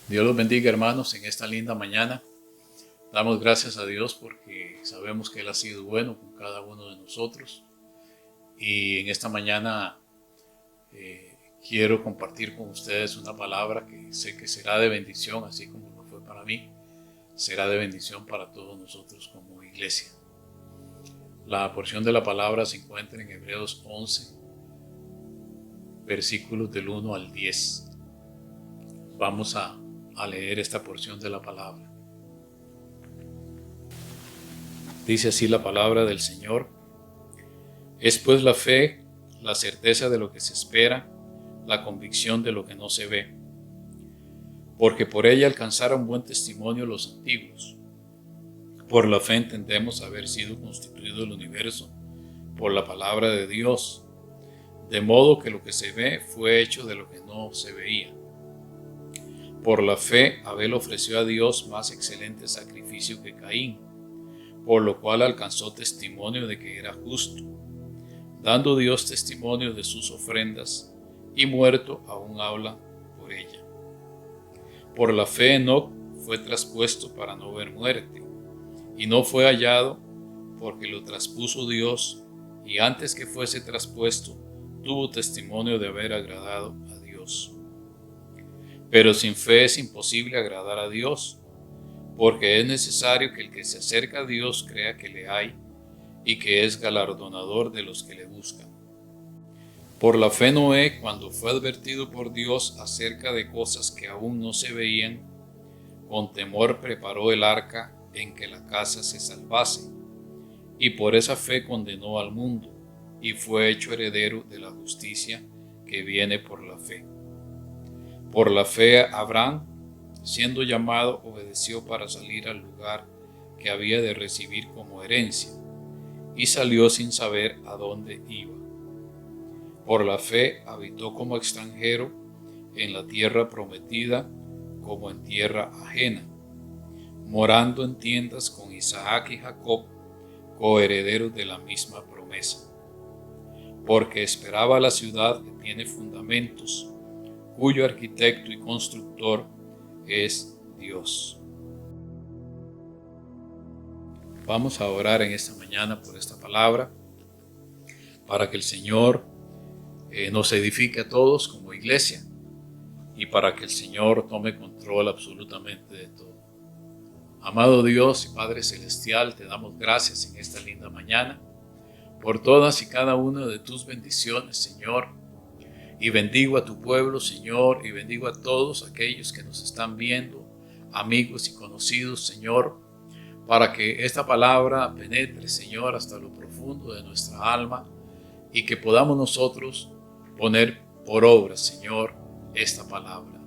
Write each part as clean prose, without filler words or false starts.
Dios los bendiga, hermanos, en esta linda mañana. Damos gracias a Dios porque sabemos que Él ha sido bueno con cada uno de nosotros. Y en esta mañana quiero compartir con ustedes una palabra que sé que será de bendición, así como lo fue para mí. Será de bendición para todos nosotros como iglesia. La porción de la palabra se encuentra en Hebreos 11, versículos del 1 al 10. Vamos a leer esta porción de la palabra. Dice así la palabra del Señor: es pues la fe, la certeza de lo que se espera, la convicción de lo que no se ve. Porque por ella alcanzaron buen testimonio los antiguos. Por la fe entendemos haber sido constituido el universo por la palabra de Dios, de modo que lo que se ve fue hecho de lo que no se veía. Por la fe Abel ofreció a Dios más excelente sacrificio que Caín, por lo cual alcanzó testimonio de que era justo, dando Dios testimonio de sus ofrendas, y muerto aún habla por ella. Por la fe Enoc fue traspuesto para no ver muerte, y no fue hallado porque lo traspuso Dios, y antes que fuese traspuesto tuvo testimonio de haber agradado a Dios. Pero sin fe es imposible agradar a Dios, porque es necesario que el que se acerca a Dios crea que le hay y que es galardonador de los que le buscan. Por la fe Noé, cuando fue advertido por Dios acerca de cosas que aún no se veían, con temor preparó el arca en que la casa se salvase, y por esa fe condenó al mundo, y fue hecho heredero de la justicia que viene por la fe. Por la fe Abraham, siendo llamado, obedeció para salir al lugar que había de recibir como herencia, y salió sin saber a dónde iba. Por la fe habitó como extranjero en la tierra prometida, como en tierra ajena, morando en tiendas con Isaac y Jacob, coherederos de la misma promesa, porque esperaba la ciudad que tiene fundamentos, cuyo arquitecto y constructor es Dios. Vamos a orar en esta mañana por esta palabra, para que el Señor nos edifique a todos como iglesia y para que el Señor tome control absolutamente de todo. Amado Dios y Padre Celestial, te damos gracias en esta linda mañana por todas y cada una de tus bendiciones, Señor. Y bendigo a tu pueblo, Señor, y bendigo a todos aquellos que nos están viendo, amigos y conocidos, Señor, para que esta palabra penetre, Señor, hasta lo profundo de nuestra alma y que podamos nosotros poner por obra, Señor, esta palabra.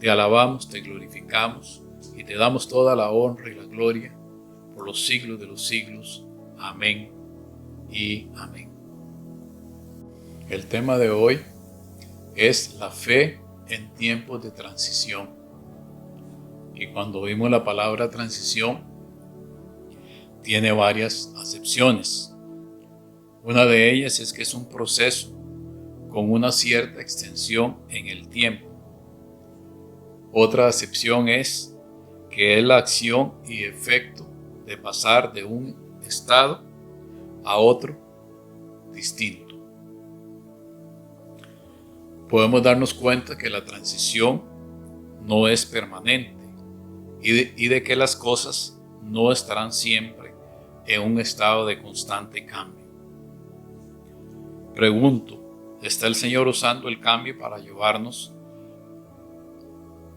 Te alabamos, te glorificamos y te damos toda la honra y la gloria por los siglos de los siglos. Amén y amén. El tema de hoy es la fe en tiempos de transición. Y cuando vimos la palabra transición, tiene varias acepciones. Una de ellas es que es un proceso con una cierta extensión en el tiempo. Otra acepción es que es la acción y efecto de pasar de un estado a otro distinto. Podemos darnos cuenta que la transición no es permanente y de que las cosas no estarán siempre en un estado de constante cambio. Pregunto, ¿está el Señor usando el cambio para llevarnos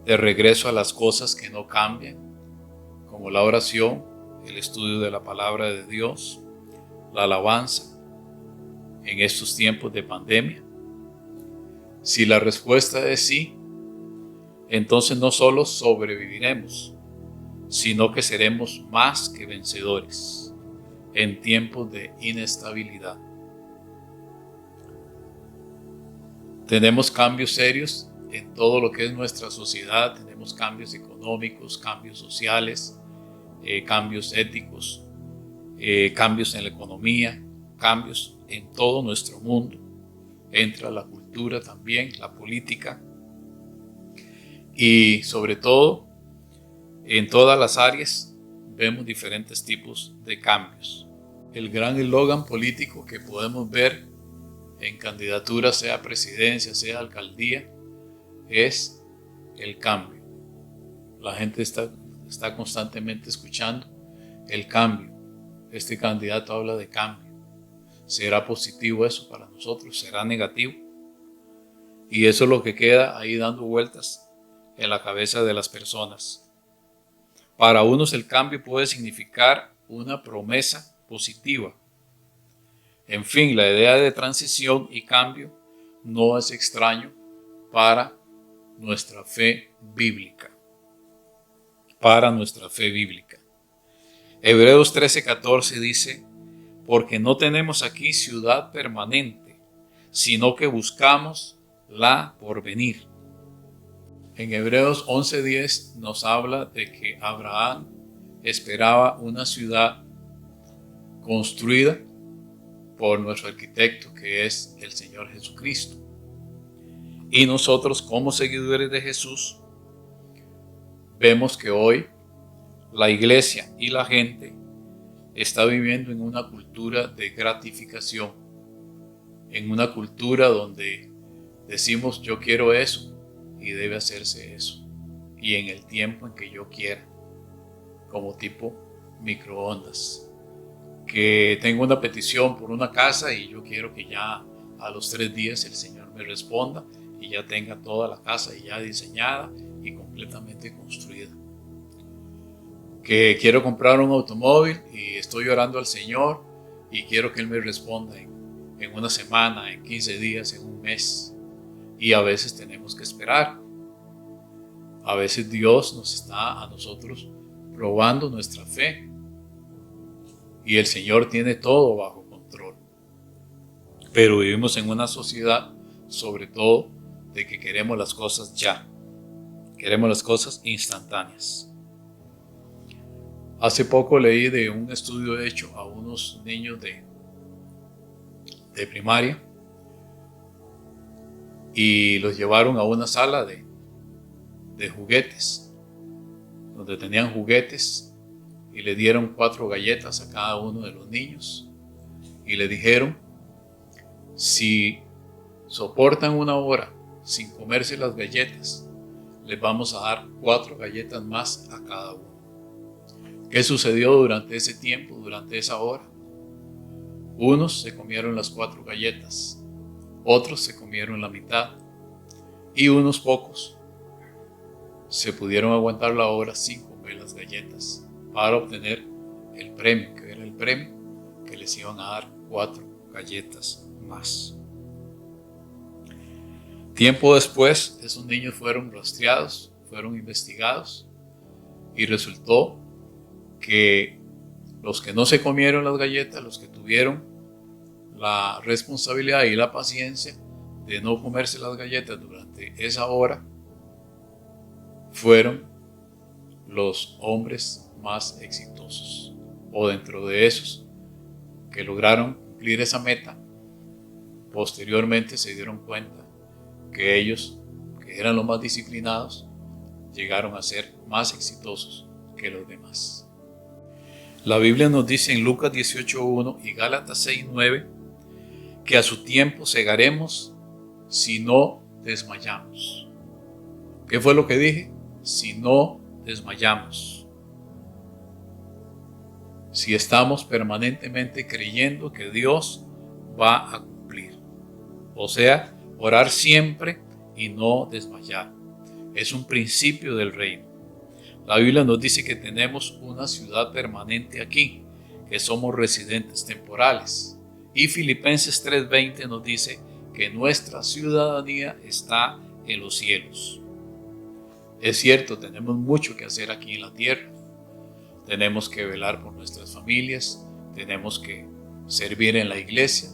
de regreso a las cosas que no cambian, como la oración, el estudio de la palabra de Dios, la alabanza, en estos tiempos de pandemia? Si la respuesta es sí, entonces no solo sobreviviremos, sino que seremos más que vencedores en tiempos de inestabilidad. Tenemos cambios serios en todo lo que es nuestra sociedad, tenemos cambios económicos, cambios sociales, cambios éticos, cambios en la economía, cambios en todo nuestro mundo. Entra la cultura también, la política. Y sobre todo, en todas las áreas vemos diferentes tipos de cambios. El gran eslogan político que podemos ver en candidaturas, sea presidencia, sea alcaldía, es el cambio. La gente está constantemente escuchando el cambio. Este candidato habla de cambio. ¿Será positivo eso para nosotros? ¿Será negativo? Y eso es lo que queda ahí dando vueltas en la cabeza de las personas. Para unos el cambio puede significar una promesa positiva. En fin, la idea de transición y cambio no es extraño para nuestra fe bíblica. Para nuestra fe bíblica. Hebreos 13:14 dice: porque no tenemos aquí ciudad permanente, sino que buscamos la porvenir. En Hebreos 11:10 nos habla de que Abraham esperaba una ciudad construida por nuestro arquitecto, que es el Señor Jesucristo. Y nosotros, como seguidores de Jesús, vemos que hoy la iglesia y la gente está viviendo en una cultura de gratificación, en una cultura donde decimos yo quiero eso y debe hacerse eso, y en el tiempo en que yo quiera, como tipo microondas, que tengo una petición por una casa y yo quiero que ya a los 3 días el Señor me responda y ya tenga toda la casa ya diseñada y completamente construida. Que quiero comprar un automóvil y estoy orando al Señor y quiero que Él me responda en una semana, en 15 días, en un mes. Y a veces tenemos que esperar. A veces Dios nos está a nosotros probando nuestra fe. Y el Señor tiene todo bajo control. Pero vivimos en una sociedad, sobre todo, de que queremos las cosas ya. Queremos las cosas instantáneas. Hace poco leí de un estudio hecho a unos niños de primaria y los llevaron a una sala de juguetes, donde tenían juguetes, y le dieron 4 galletas a cada uno de los niños y le dijeron: si soportan 1 hora sin comerse las galletas, les vamos a dar 4 galletas más a cada uno. ¿Qué sucedió durante ese tiempo, durante esa hora? Unos se comieron las 4 galletas, otros se comieron la mitad y unos pocos se pudieron aguantar la hora sin comer las galletas para obtener el premio, que era el premio que les iban a dar 4 galletas más. Tiempo después, esos niños fueron rastreados, fueron investigados y resultó que los que no se comieron las galletas, los que tuvieron la responsabilidad y la paciencia de no comerse las galletas durante esa hora, fueron los hombres más exitosos, o dentro de esos que lograron cumplir esa meta. Posteriormente se dieron cuenta que ellos, que eran los más disciplinados, llegaron a ser más exitosos que los demás. La Biblia nos dice en Lucas 18:1 y Gálatas 6:9 que a su tiempo segaremos si no desmayamos. ¿Qué fue lo que dije? Si no desmayamos. Si estamos permanentemente creyendo que Dios va a cumplir. O sea, orar siempre y no desmayar. Es un principio del reino. La Biblia nos dice que tenemos una ciudad permanente aquí, que somos residentes temporales. Y Filipenses 3:20 nos dice que nuestra ciudadanía está en los cielos. Es cierto, tenemos mucho que hacer aquí en la tierra. Tenemos que velar por nuestras familias, tenemos que servir en la iglesia,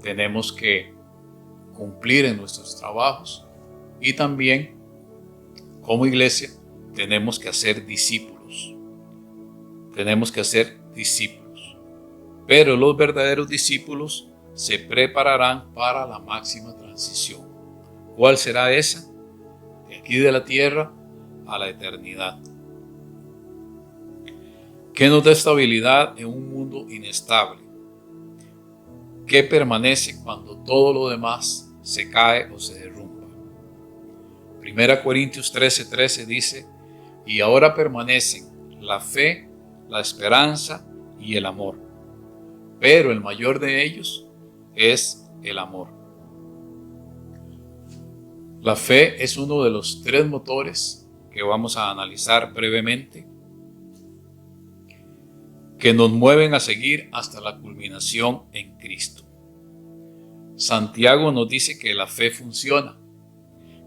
tenemos que cumplir en nuestros trabajos y también, como iglesia, tenemos que hacer discípulos. Tenemos que hacer discípulos. Pero los verdaderos discípulos se prepararán para la máxima transición. ¿Cuál será esa? De aquí de la tierra a la eternidad. ¿Qué nos da estabilidad en un mundo inestable? ¿Qué permanece cuando todo lo demás se cae o se derrumba? 1 Corintios 13:13 dice: y ahora permanecen la fe, la esperanza y el amor, pero el mayor de ellos es el amor. La fe es uno de los 3 motores que vamos a analizar brevemente, que nos mueven a seguir hasta la culminación en Cristo. Santiago nos dice que la fe funciona,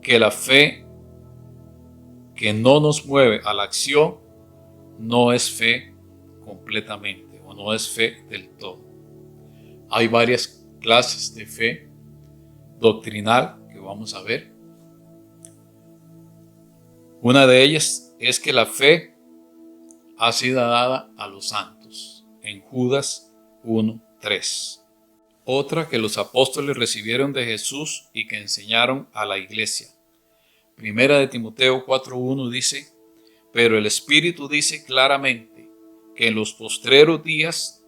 que la fe que no nos mueve a la acción no es fe completamente o no es fe del todo. Hay varias clases de fe doctrinal que vamos a ver. Una de ellas es que la fe ha sido dada a los santos en Judas 1:3. Otra que los apóstoles recibieron de Jesús y que enseñaron a la iglesia. Primera de Timoteo 4:1 dice: pero el Espíritu dice claramente que en los postreros días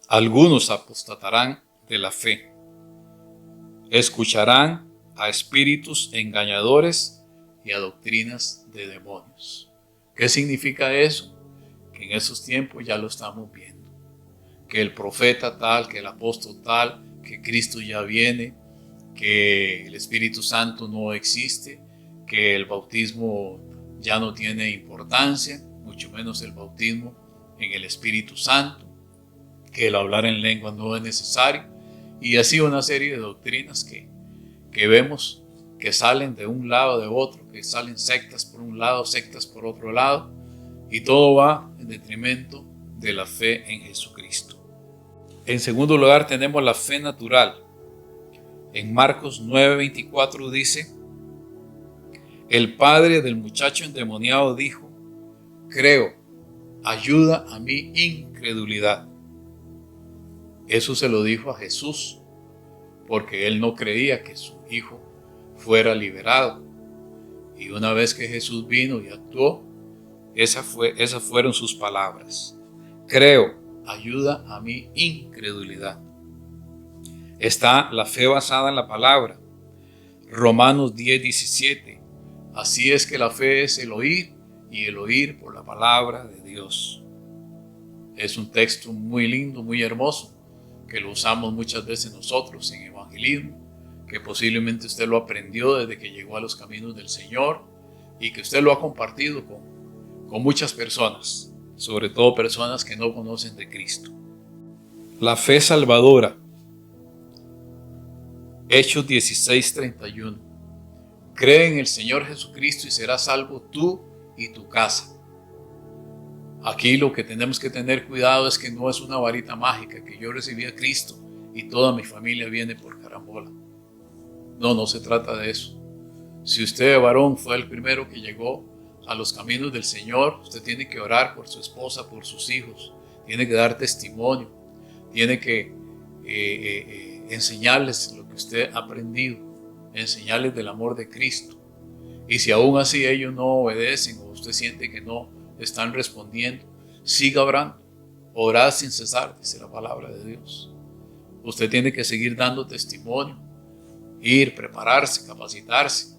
algunos apostatarán de la fe, escucharán a espíritus engañadores y a doctrinas de demonios. ¿Qué significa eso? Que en esos tiempos ya lo estamos viendo, que el profeta tal, que el apóstol tal, que Cristo ya viene, que el Espíritu Santo no existe, que el bautismo ya no tiene importancia, mucho menos el bautismo en el Espíritu Santo, que el hablar en lengua no es necesario, y así una serie de doctrinas que vemos que salen de un lado de otro, que salen sectas por un lado, sectas por otro lado, y todo va en detrimento de la fe en Jesucristo. En segundo lugar tenemos la fe natural. En Marcos 9:24 dice: el padre del muchacho endemoniado dijo: creo, ayuda a mi incredulidad. Eso se lo dijo a Jesús, porque él no creía que su hijo fuera liberado. Y una vez que Jesús vino y actuó, esas fueron sus palabras: creo, ayuda a mi incredulidad. Está la fe basada en la palabra. Romanos 10:17. Así es que la fe es el oír, y el oír por la palabra de Dios. Es un texto muy lindo, muy hermoso, que lo usamos muchas veces nosotros en evangelismo, que posiblemente usted lo aprendió desde que llegó a los caminos del Señor y que usted lo ha compartido con muchas personas, sobre todo personas que no conocen de Cristo. La fe salvadora. Hechos 16:31. Cree en el Señor Jesucristo y serás salvo tú y tu casa. Aquí lo que tenemos que tener cuidado es que no es una varita mágica, que yo recibí a Cristo y toda mi familia viene por carambola. No se trata de eso. Si usted, varón, fue el primero que llegó a los caminos del Señor, usted tiene que orar por su esposa, por sus hijos, tiene que dar testimonio, tiene que enseñarles lo que usted ha aprendido, enseñarles del amor de Cristo. Y si aún así ellos no obedecen o usted siente que no están respondiendo, siga orando, orad sin cesar, dice la palabra de Dios. Usted tiene que seguir dando testimonio, ir, prepararse, capacitarse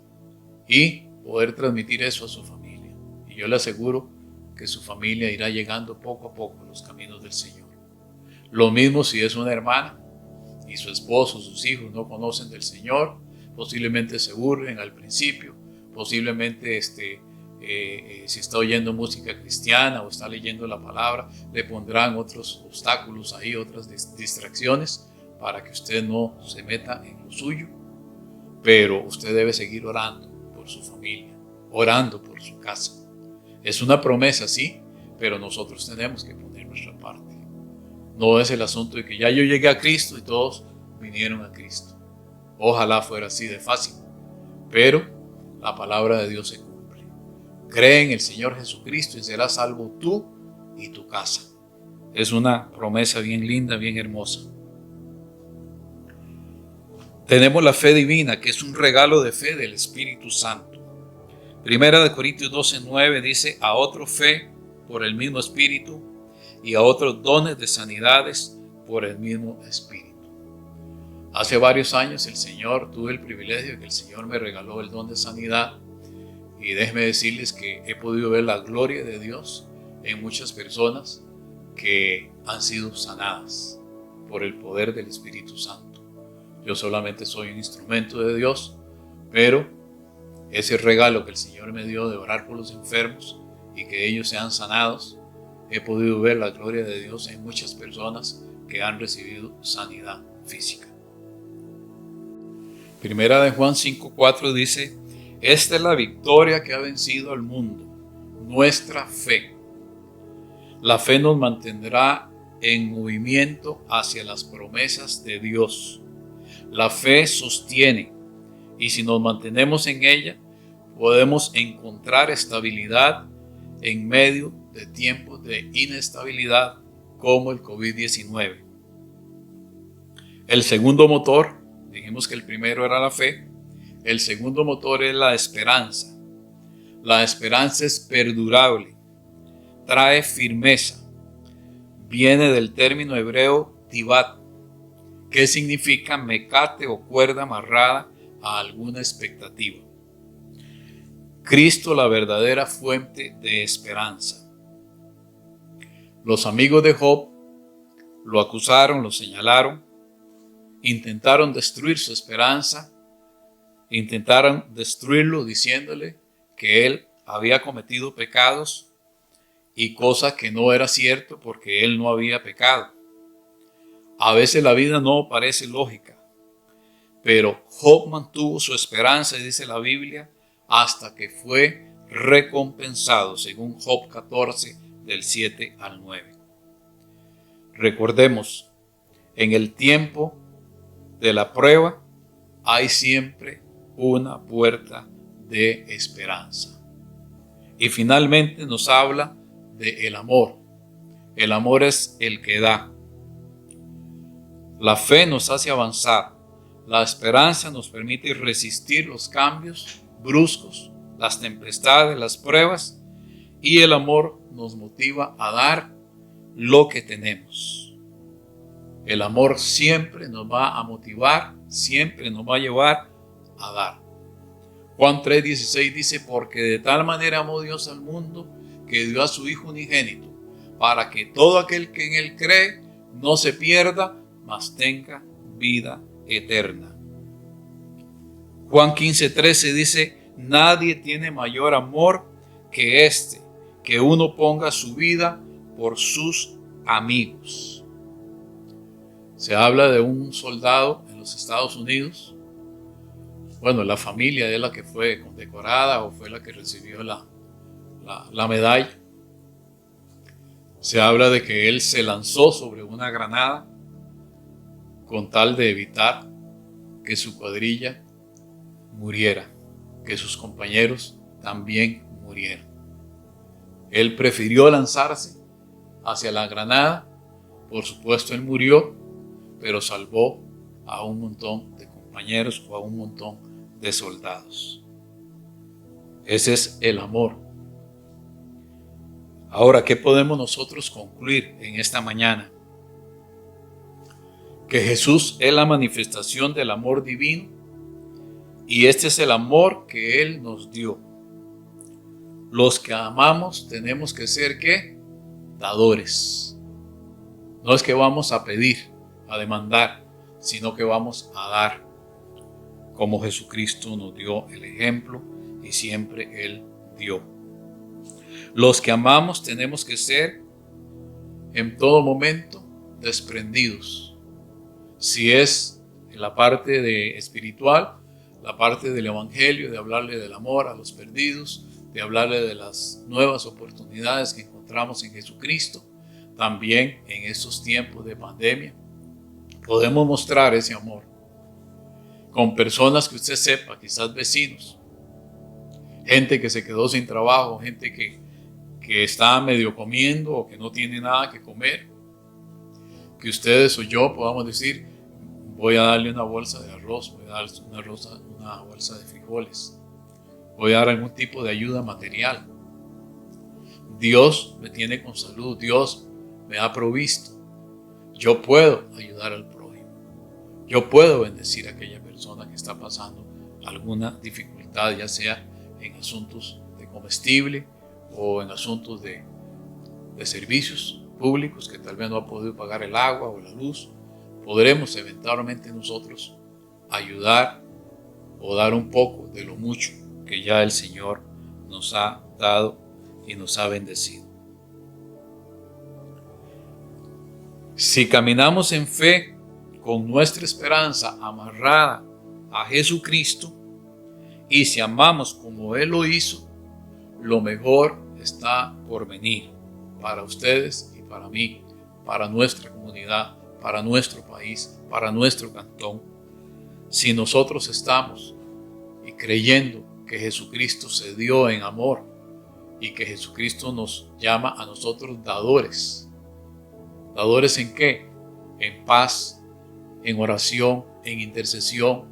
y poder transmitir eso a su familia. Y yo le aseguro que su familia irá llegando poco a poco a los caminos del Señor. Lo mismo si es una hermana y su esposo, sus hijos no conocen del Señor, posiblemente se burlen al principio, posiblemente si está oyendo música cristiana o está leyendo la palabra, le pondrán otros obstáculos ahí, otras distracciones para que usted no se meta en lo suyo. Pero usted debe seguir orando por su familia, orando por su casa. Es una promesa, sí, pero nosotros tenemos que poner nuestra parte. No es el asunto de que ya yo llegué a Cristo y todos vinieron a Cristo. Ojalá fuera así de fácil, pero la palabra de Dios se cumple. Cree en el Señor Jesucristo y serás salvo tú y tu casa. Es una promesa bien linda, bien hermosa. Tenemos la fe divina, que es un regalo de fe del Espíritu Santo. Primera de Corintios 12:9 dice: a otro fe por el mismo Espíritu, y a otros dones de sanidades por el mismo Espíritu. Hace varios años tuve el privilegio de que el Señor me regaló el don de sanidad, y déjenme decirles que he podido ver la gloria de Dios en muchas personas que han sido sanadas por el poder del Espíritu Santo. Yo solamente soy un instrumento de Dios, pero ese regalo que el Señor me dio de orar por los enfermos y que ellos sean sanados, he podido ver la gloria de Dios en muchas personas que han recibido sanidad física. Primera de Juan 5:4 dice: esta es la victoria que ha vencido al mundo, nuestra fe. La fe nos mantendrá en movimiento hacia las promesas de Dios. La fe sostiene, y si nos mantenemos en ella, podemos encontrar estabilidad en medio de tiempos de inestabilidad como el COVID-19. El segundo motor, dijimos que el primero era la fe, el segundo motor es la esperanza. La esperanza es perdurable, trae firmeza, viene del término hebreo tibat, que significa mecate o cuerda amarrada a alguna expectativa. Cristo, la verdadera fuente de esperanza. Los amigos de Job lo acusaron, lo señalaron, intentaron destruir su esperanza, intentaron destruirlo diciéndole que él había cometido pecados y cosa que no era cierto porque él no había pecado. A veces la vida no parece lógica, pero Job mantuvo su esperanza, y dice la Biblia, hasta que fue recompensado, según Job 14, del 7 al 9. Recordemos, en el tiempo de la prueba hay siempre una puerta de esperanza. Y finalmente nos habla de el amor. El amor es el que da. La fe nos hace avanzar. La esperanza nos permite resistir los cambios bruscos, las tempestades, las pruebas, y el amor nos motiva a dar lo que tenemos. El amor siempre nos va a motivar, siempre nos va a llevar a dar. Juan 3:16 dice: porque de tal manera amó Dios al mundo que dio a su Hijo unigénito, para que todo aquel que en él cree no se pierda, mas tenga vida eterna. Juan 15:13 dice: nadie tiene mayor amor que este, que uno ponga su vida por sus amigos. Se habla de un soldado en los Estados Unidos. Bueno, la familia de la que fue condecorada o fue la que recibió la medalla. Se habla de que él se lanzó sobre una granada con tal de evitar que su cuadrilla muriera, que sus compañeros también murieran. Él prefirió lanzarse hacia la granada. Por supuesto, él murió, pero salvó a un montón de compañeros o a un montón de soldados. Ese es el amor. Ahora, ¿qué podemos nosotros concluir en esta mañana? Que Jesús es la manifestación del amor divino, y este es el amor que Él nos dio. Los que amamos tenemos que ser, ¿qué? Dadores. No es que vamos a pedir, a demandar, sino que vamos a dar, como Jesucristo nos dio el ejemplo y siempre Él dio. Los que amamos tenemos que ser en todo momento desprendidos. Si es en la parte de espiritual, la parte del evangelio, de hablarle del amor a los perdidos, de hablarle de las nuevas oportunidades que encontramos en Jesucristo, también en estos tiempos de pandemia, podemos mostrar ese amor con personas que usted sepa, quizás vecinos, gente que se quedó sin trabajo, gente que está medio comiendo o que no tiene nada que comer, que ustedes o yo podamos decir: voy a darle una bolsa de arroz, voy a darle una bolsa de frijoles, voy a dar algún tipo de ayuda material. Dios me tiene con salud, Dios me ha provisto. Yo puedo ayudar al prójimo. Yo puedo bendecir a aquella persona que está pasando alguna dificultad, ya sea en asuntos de comestible o en asuntos de servicios públicos, que tal vez no ha podido pagar el agua o la luz. Podremos eventualmente nosotros ayudar o dar un poco de lo mucho que ya el Señor nos ha dado y nos ha bendecido. Si caminamos en fe con nuestra esperanza amarrada a Jesucristo y si amamos como Él lo hizo, lo mejor está por venir para ustedes y para mí, para nuestra comunidad, para nuestro país, para nuestro cantón. Si nosotros estamos y creyendo que Jesucristo se dio en amor y que Jesucristo nos llama a nosotros dadores. ¿Dadores en qué? En paz, en oración, en intercesión,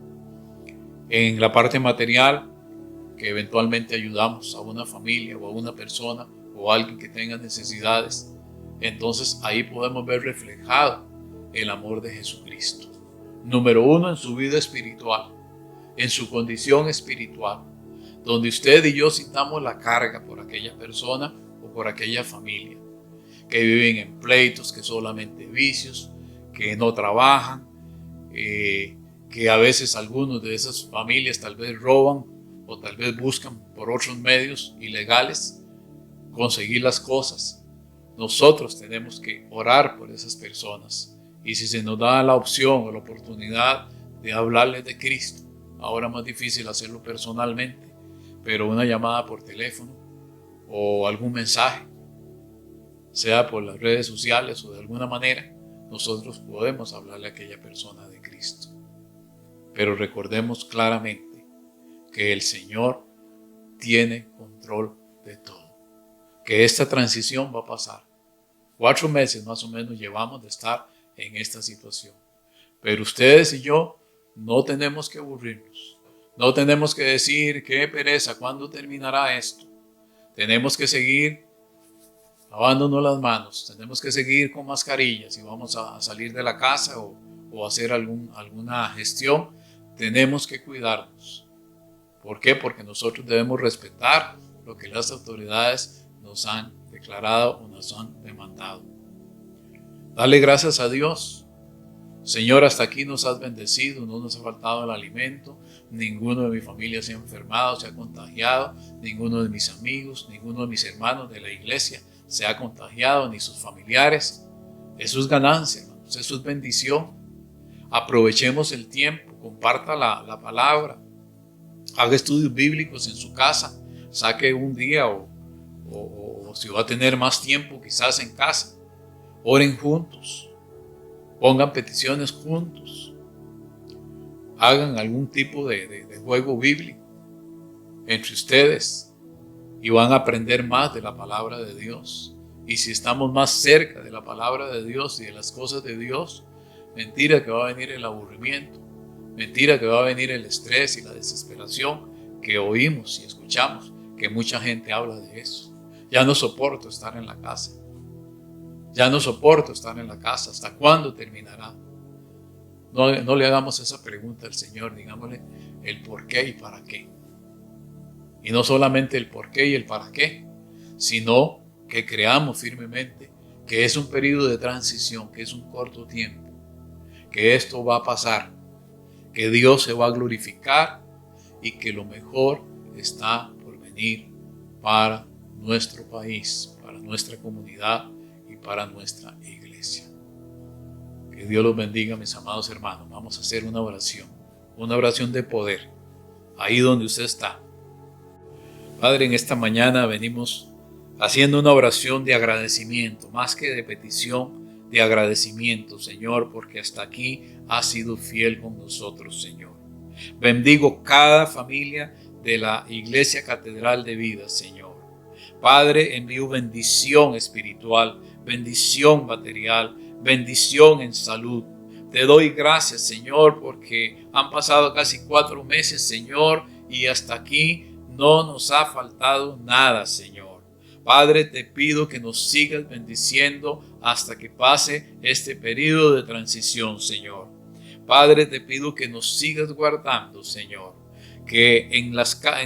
en la parte material, que eventualmente ayudamos a una familia o a una persona o a alguien que tenga necesidades. Entonces ahí podemos ver reflejado el amor de Jesucristo. Número uno, en su vida espiritual, en su condición espiritual, donde usted y yo sintamos la carga por aquella persona o por aquella familia, que viven en pleitos, que solamente vicios, que no trabajan, que a veces algunos de esas familias tal vez roban o tal vez buscan por otros medios ilegales conseguir las cosas. Nosotros tenemos que orar por esas personas. Y si se nos da la opción o la oportunidad de hablarles de Cristo, ahora más difícil hacerlo personalmente, pero una llamada por teléfono o algún mensaje, sea por las redes sociales o de alguna manera, nosotros podemos hablarle a aquella persona de Cristo. Pero recordemos claramente que el Señor tiene control de todo, que esta transición va a pasar. 4 meses más o menos llevamos de estar en esta situación. Pero ustedes y yo no tenemos que aburrirnos. No tenemos que decir, qué pereza, ¿cuándo terminará esto? Tenemos que seguir lavándonos las manos. Tenemos que seguir con mascarillas. Si vamos a salir de la casa o hacer alguna gestión, tenemos que cuidarnos. ¿Por qué? Porque nosotros debemos respetar lo que las autoridades nos han declarado o nos han demandado. Dale gracias a Dios. Señor, hasta aquí nos has bendecido, no nos ha faltado el alimento, ninguno de mi familia se ha enfermado, se ha contagiado, ninguno de mis amigos, ninguno de mis hermanos de la iglesia se ha contagiado, ni sus familiares. Eso es ganancia, hermanos, eso es bendición. Aprovechemos el tiempo, comparta la palabra, haga estudios bíblicos en su casa, saque un día o si va a tener más tiempo quizás en casa, oren juntos. Pongan peticiones juntos. Hagan algún tipo de juego bíblico entre ustedes y van a aprender más de la palabra de Dios. Y si estamos más cerca de la palabra de Dios y de las cosas de Dios, mentira que va a venir el aburrimiento, mentira que va a venir el estrés y la desesperación que oímos y escuchamos, que mucha gente habla de eso. Ya no soporto estar en la casa. Ya no soporto estar en la casa. ¿Hasta cuándo terminará? No le hagamos esa pregunta al Señor. Digámosle el por qué y para qué. Y no solamente el por qué y el para qué, sino que creamos firmemente que es un periodo de transición, que es un corto tiempo, que esto va a pasar, que Dios se va a glorificar y que lo mejor está por venir para nuestro país, para nuestra comunidad y para nuestra iglesia. Que Dios los bendiga, mis amados hermanos. Vamos a hacer una oración de poder, ahí donde usted está. Padre, en esta mañana venimos haciendo una oración de agradecimiento, más que de petición, de agradecimiento, Señor, porque hasta aquí has sido fiel con nosotros, Señor. Bendigo cada familia de la Iglesia Catedral de Vida, Señor. Padre, envío bendición espiritual, bendición material, bendición en salud. Te doy gracias, Señor, porque han pasado casi 4 meses, Señor, y hasta aquí no nos ha faltado nada, Señor. Padre, te pido que nos sigas bendiciendo hasta que pase este periodo de transición, Señor. Padre, te pido que nos sigas guardando, Señor. Que en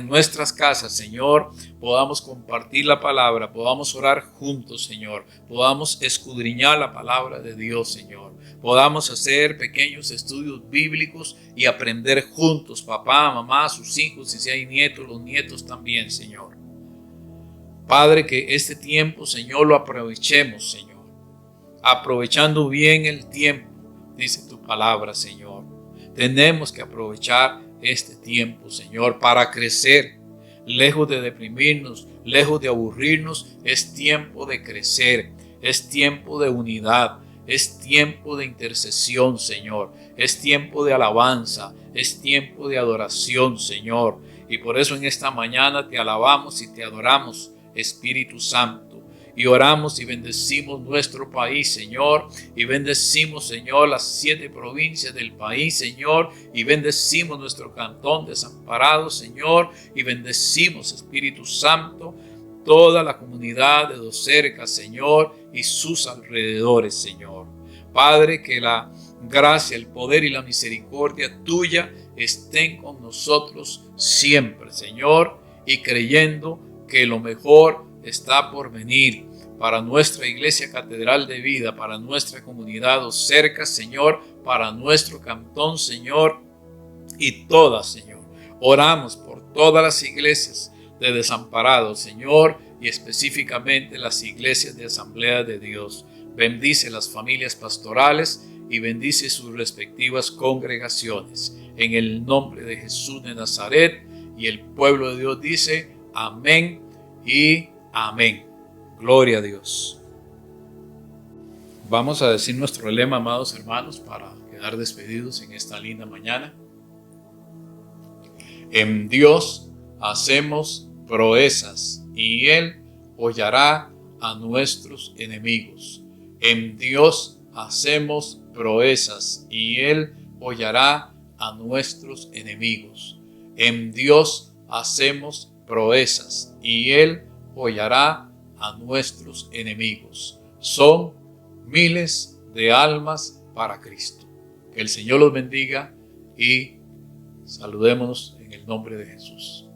nuestras casas, Señor, podamos compartir la palabra, podamos orar juntos, Señor. Podamos escudriñar la palabra de Dios, Señor. Podamos hacer pequeños estudios bíblicos y aprender juntos, papá, mamá, sus hijos, y si hay nietos, los nietos también, Señor. Padre, que este tiempo, Señor, lo aprovechemos, Señor. Aprovechando bien el tiempo, dice tu palabra, Señor. Tenemos que aprovechar este tiempo, Señor, para crecer. Lejos de deprimirnos, lejos de aburrirnos, es tiempo de crecer. Es tiempo de unidad. Es tiempo de intercesión, Señor. Es tiempo de alabanza. Es tiempo de adoración, Señor. Y por eso en esta mañana te alabamos y te adoramos, Espíritu Santo. Y oramos y bendecimos nuestro país, Señor. Y bendecimos, Señor, las 7 provincias del país, Señor. Y bendecimos nuestro cantón desamparado, Señor. Y bendecimos, Espíritu Santo, toda la comunidad de Docerca, Señor, y sus alrededores, Señor. Padre, que la gracia, el poder y la misericordia tuya estén con nosotros siempre, Señor. Y creyendo que lo mejor está por venir para nuestra Iglesia Catedral de Vida, para nuestra comunidad Docerca, Señor, para nuestro cantón, Señor, y todas, Señor. Oramos por todas las iglesias de desamparados, Señor, y específicamente las iglesias de Asamblea de Dios. Bendice las familias pastorales y bendice sus respectivas congregaciones. En el nombre de Jesús de Nazaret, y el pueblo de Dios dice: amén y amén. Gloria a Dios. Vamos a decir nuestro lema, amados hermanos, para quedar despedidos en esta linda mañana. En Dios hacemos proezas y Él hollará a nuestros enemigos. En Dios hacemos proezas y Él hollará a nuestros enemigos. En Dios hacemos proezas y Él hollará a nuestros enemigos. Son miles de almas para Cristo. Que el Señor los bendiga y saludémonos en el nombre de Jesús.